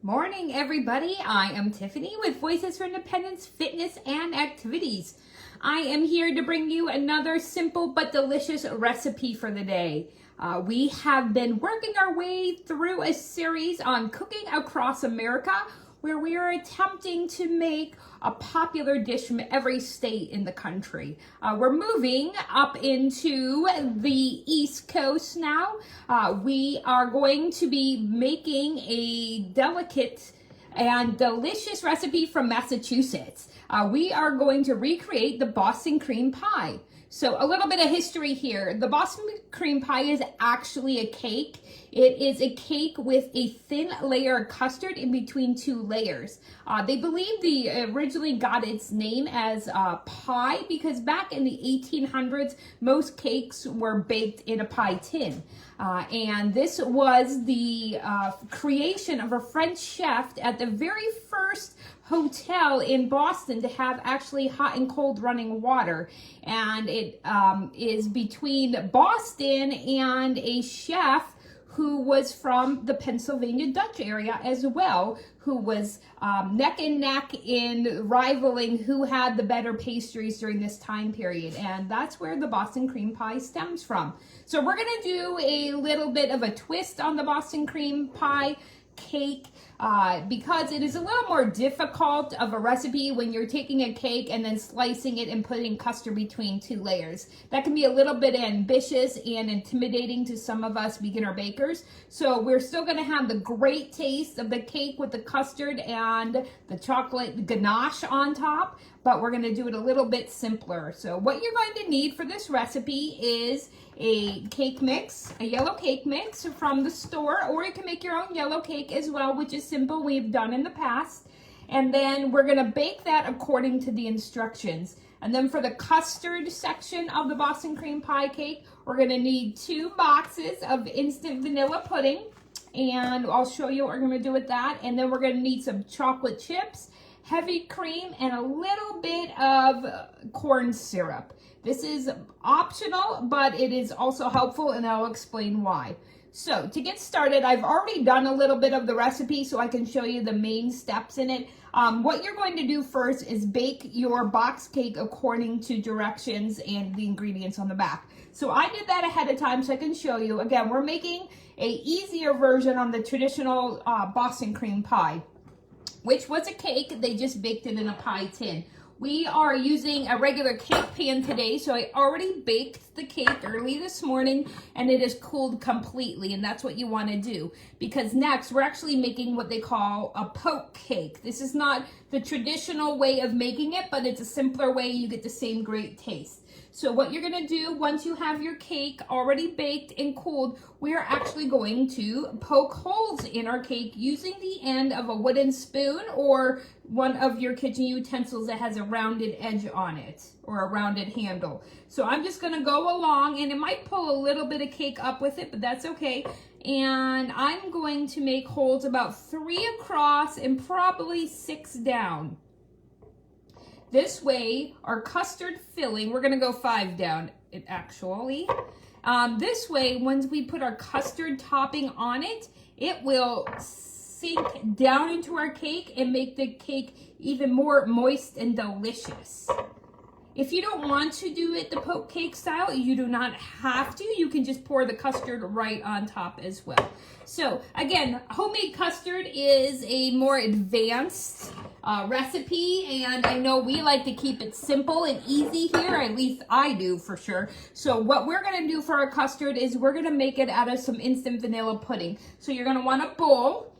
Morning, everybody. I am Tiffany with Voices for Independence Fitness and Activities. I am here to bring you another simple but delicious recipe for the day. We have been working our way through a series on cooking across America, where we are attempting to make a popular dish from every state in the country. We're moving up into the East Coast now. We are going to be making a delicate and delicious recipe from Massachusetts. We are going to recreate the Boston cream pie. So a little bit of history here. The Boston cream pie is actually a cake. It is a cake with a thin layer of custard in between two layers. They believe they originally got its name as pie because back in the 1800s, most cakes were baked in a pie tin. And this was the creation of a French chef at the very first hotel in Boston to have actually hot and cold running water. And it is between Boston and a chef who was from the Pennsylvania Dutch area as well, who was neck and neck in rivaling who had the better pastries during this time period. And that's where the Boston cream pie stems from. So we're gonna do a little bit of a twist on the Boston cream pie cake because it is a little more difficult of a recipe when you're taking a cake and then slicing it and putting custard between two layers. That can be a little bit ambitious and intimidating to some of us beginner bakers. So we're still going to have the great taste of the cake with the custard and the chocolate ganache on top, but we're going to do it a little bit simpler. So what you're going to need for this recipe is a cake mix, a yellow cake mix from the store, or you can make your own yellow cake as well, which is simple, we've done in the past. And then we're gonna bake that according to the instructions. And then for the custard section of the Boston cream pie cake, we're gonna need 2 boxes of instant vanilla pudding. And I'll show you what we're gonna do with that. And then we're gonna need some chocolate chips, heavy cream, and a little bit of corn syrup. This is optional, but it is also helpful, and I'll explain why. So to get started, I've already done a little bit of the recipe so I can show you the main steps in it. What you're going to do first is bake your box cake according to directions and the ingredients on the back. So I did that ahead of time so I can show you. Again, we're making a easier version on the traditional Boston cream pie, which was a cake. They just baked it in a pie tin. We are using a regular cake pan today, so I already baked the cake early this morning and it is cooled completely, and that's what you want to do, because next we're actually making what they call a poke cake. This is not the traditional way of making it, but it's a simpler way. You get the same great taste. So what you're going to do once you have your cake already baked and cooled, we are actually going to poke holes in our cake using the end of a wooden spoon or one of your kitchen utensils that has a rounded edge on it or a rounded handle. So I'm just going to go along, and it might pull a little bit of cake up with it, but that's okay. And I'm going to make holes about 3 across and probably 6 down. This way, our custard filling, we're going to go 5 down, actually. This way, once we put our custard topping on it, it will sink down into our cake and make the cake even more moist and delicious. If you don't want to do it the poke cake style, you do not have to. You can just pour the custard right on top as well. So again, homemade custard is a more advanced recipe, and I know we like to keep it simple and easy here, at least I do for sure. So what we're gonna do for our custard is we're gonna make it out of some instant vanilla pudding. So you're gonna want a bowl,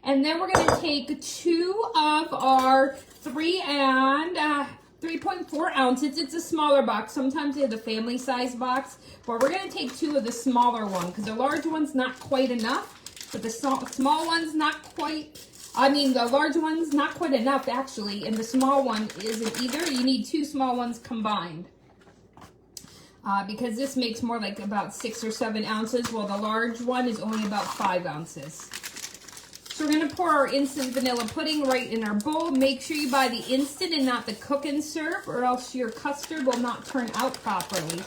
and then we're gonna take 2 of our 3.4 ounces. It's a smaller box. Sometimes they have the family size box, but we're going to take 2 of the smaller one because the large one's not quite enough, but the small one's not quite, the large one's not quite enough actually, and the small one isn't either. You need 2 small ones combined because this makes more like about 6 or 7 ounces, while the large one is only about 5 ounces. So we're going to pour our instant vanilla pudding right in our bowl. Make sure you buy the instant and not the cook and serve, or else your custard will not turn out properly.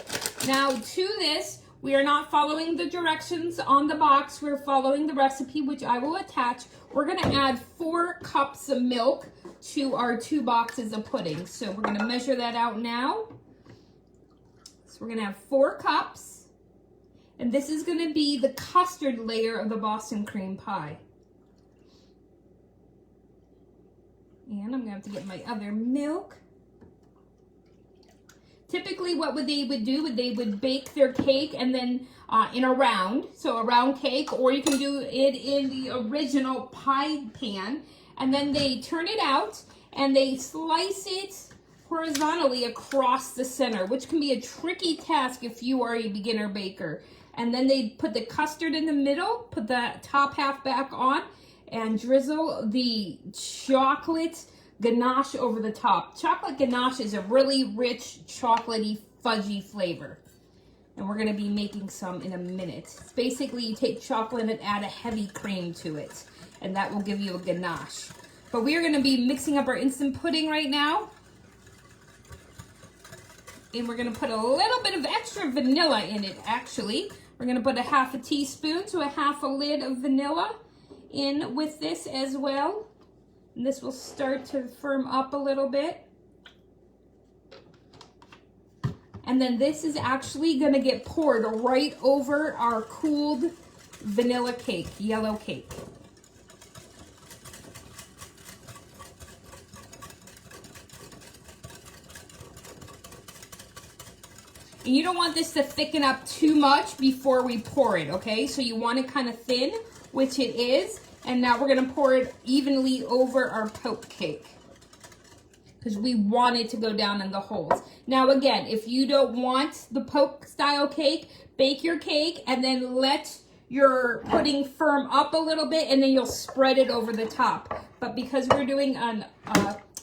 Now to this, We are not following the directions on the box. We're following the recipe, which I will attach. We're gonna add 4 cups of milk to our 2 boxes of pudding. So we're gonna measure that out now. So we're gonna have 4 cups. And this is gonna be the custard layer of the Boston cream pie. And I'm gonna have to get my other milk. Typically what they would do, they would bake their cake and then in a round, so a round cake, or you can do it in the original pie pan, and then they turn it out and they slice it horizontally across the center, which can be a tricky task if you are a beginner baker. And then they put the custard in the middle, put the top half back on, and drizzle the chocolate ganache over the top. Chocolate ganache is a really rich, chocolatey, fudgy flavor. And we're going to be making some in a minute. It's basically, you take chocolate and add a heavy cream to it, and that will give you a ganache. But we are going to be mixing up our instant pudding right now. And we're going to put a little bit of extra vanilla in it, actually. We're going to put a half a teaspoon to a half a lid of vanilla in with this as well. And this will start to firm up a little bit. And then this is actually going to get poured right over our cooled vanilla cake, yellow cake. And you don't want this to thicken up too much before we pour it, okay? So you want it kind of thin, which it is. And now we're gonna pour it evenly over our poke cake, because we want it to go down in the holes. Now again, if you don't want the poke style cake, bake your cake and then let your pudding firm up a little bit, and then you'll spread it over the top. But because we're doing an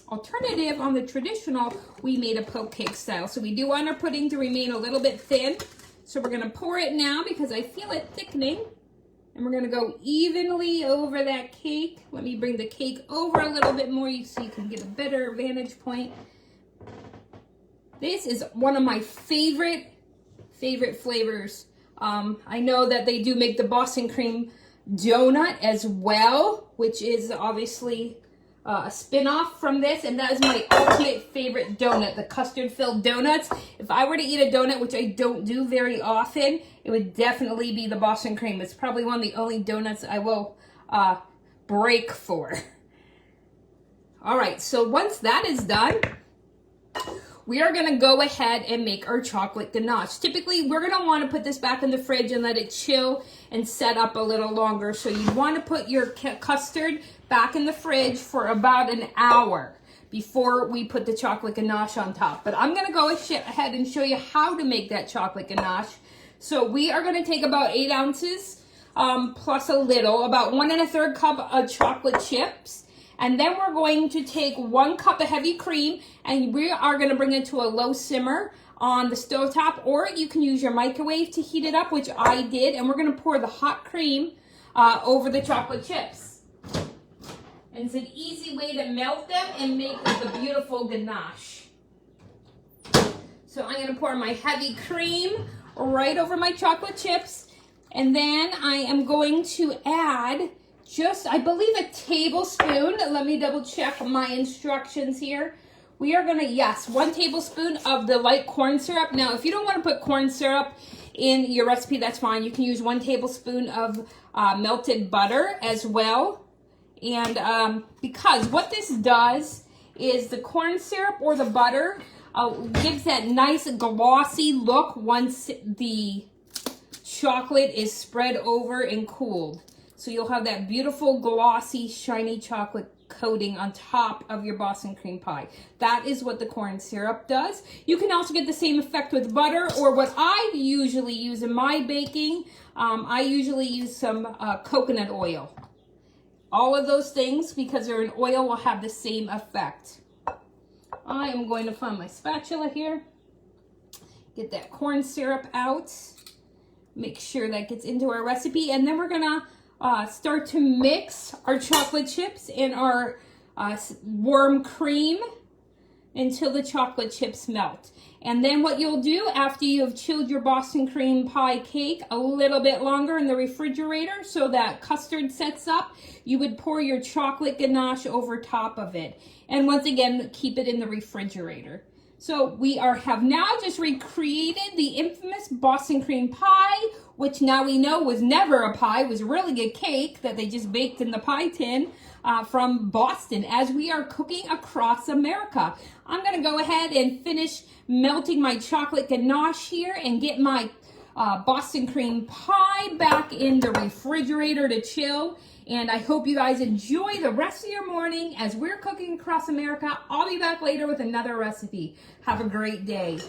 alternative on the traditional, we made a poke cake style. So we do want our pudding to remain a little bit thin. So we're gonna pour it now because I feel it thickening. And we're gonna go evenly over that cake. Let me bring the cake over a little bit more so you can get a better vantage point. This is one of my favorite flavors. I know that they do make the Boston cream donut as well, which is obviously a spin-off from this, and that is my ultimate favorite donut, the custard-filled donuts. If I were to eat a donut, which I don't do very often, it would definitely be the Boston cream. It's probably one of the only donuts I will break for. All right, so once that is done, we are gonna go ahead and make our chocolate ganache. Typically, we're gonna wanna put this back in the fridge and let it chill and set up a little longer. So you wanna put your custard back in the fridge for about an hour before we put the chocolate ganache on top. But I'm gonna go ahead and show you how to make that chocolate ganache. So we are gonna take about 8 ounces plus a little, about 1 1/3 cup of chocolate chips. And then we're going to take 1 cup of heavy cream, and we are going to bring it to a low simmer on the stovetop, or you can use your microwave to heat it up, which I did. And we're going to pour the hot cream over the chocolate chips. And it's an easy way to melt them and make the beautiful ganache. So I'm going to pour my heavy cream right over my chocolate chips. And then I am going to add just, I believe, a tablespoon. Let me double check my instructions here. We are gonna, yes, 1 tablespoon of the light corn syrup. Now, if you don't want to put corn syrup in your recipe, that's fine. You can use 1 tablespoon of melted butter as well. And because what this does is the corn syrup or the butter gives that nice glossy look once the chocolate is spread over and cooled. So you'll have that beautiful, glossy, shiny chocolate coating on top of your Boston cream pie. That is what the corn syrup does. You can also get the same effect with butter, or what I usually use in my baking, I usually use some coconut oil. All of those things, because they're in oil, will have the same effect. I am going to find my spatula here. Get that corn syrup out. Make sure that gets into our recipe. And then we're gonna start to mix our chocolate chips and our warm cream until the chocolate chips melt. And then what you'll do after you've chilled your Boston cream pie cake a little bit longer in the refrigerator so that custard sets up, you would pour your chocolate ganache over top of it. And once again, keep it in the refrigerator. So we have now just recreated the infamous Boston cream pie, which now we know was never a pie, was really a cake that they just baked in the pie tin from Boston as we are cooking across America. I'm going to go ahead and finish melting my chocolate ganache here and get my Boston cream pie back in the refrigerator to chill. And I hope you guys enjoy the rest of your morning as we're cooking across America. I'll be back later with another recipe. Have a great day.